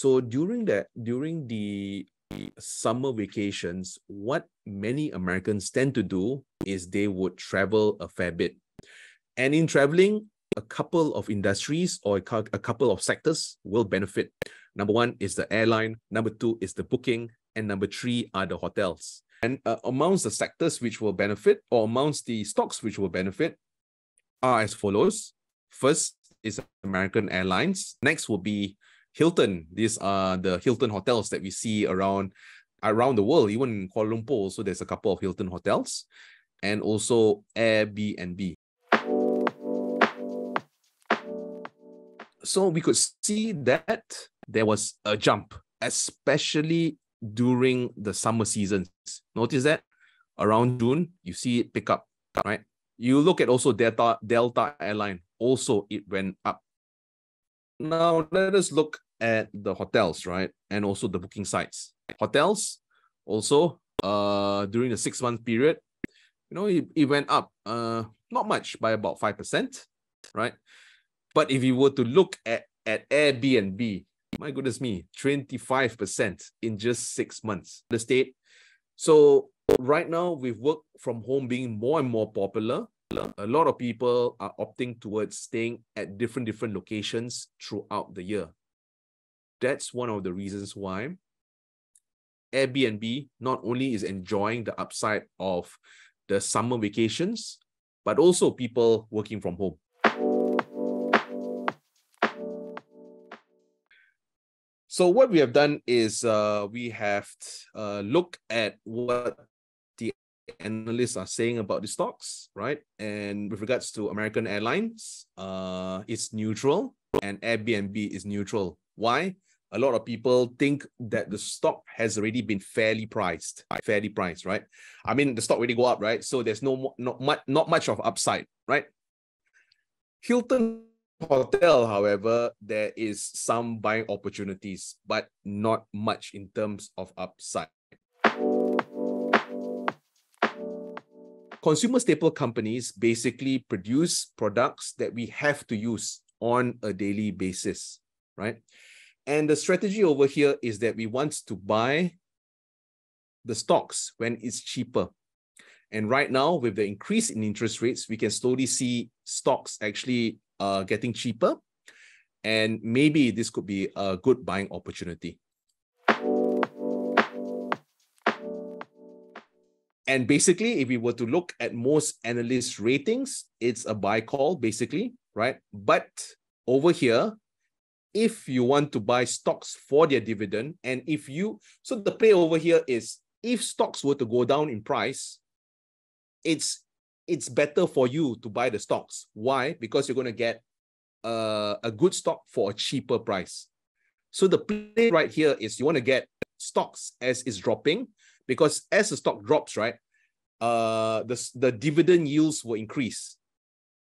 So during the summer vacations, what many Americans tend to do is they would travel a fair bit. And in traveling, a couple of industries or a couple of sectors will benefit. Number one is the airline. Number two is the booking. And number three are the hotels. And amongst the sectors which will benefit, or amongst the stocks which will benefit, are as follows. First is American Airlines. Next will be Hilton. These are the Hilton hotels that we see around the world, even in Kuala Lumpur. So there's a couple of Hilton hotels, and also Airbnb. So we could see that there was a jump, especially during the summer seasons. Notice that around June, you see it pick up, right? You look at also Delta Airline, also it went up. Now let us look at the hotels, right? And also the booking sites. Hotels also during the 6-month period, it went up not much, by about 5%, right? But if you were to look at Airbnb, my goodness me, 25% in just 6 months. The state. So right now, with work from home being more and more popular, a lot of people are opting towards staying at different locations throughout the year. That's one of the reasons why Airbnb not only is enjoying the upside of the summer vacations, but also people working from home. So what we have done is we have looked at what the analysts are saying about the stocks, right? And with regards to American Airlines, it's neutral, and Airbnb is neutral. Why? A lot of people think that the stock has already been fairly priced, right? I mean, the stock already go up, right? So there's not much of upside, right? Hilton Hotel, however, there is some buying opportunities, but not much in terms of upside. Consumer staple companies basically produce products that we have to use on a daily basis, right? And the strategy over here is that we want to buy the stocks when it's cheaper. And right now, with the increase in interest rates, we can slowly see stocks actually getting cheaper, and maybe this could be a good buying opportunity. And basically, if we were to look at most analyst ratings, it's a buy call, basically, right? But over here, if you want to buy stocks for their dividend, and so the play over here is, if stocks were to go down in price, it's better for you to buy the stocks. Why? Because you're going to get a good stock for a cheaper price. So the play right here is you want to get stocks as it's dropping, because as the stock drops, right, the dividend yields will increase.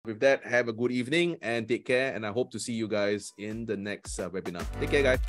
With that, have a good evening and take care. And I hope to see you guys in the next webinar. Take care, guys.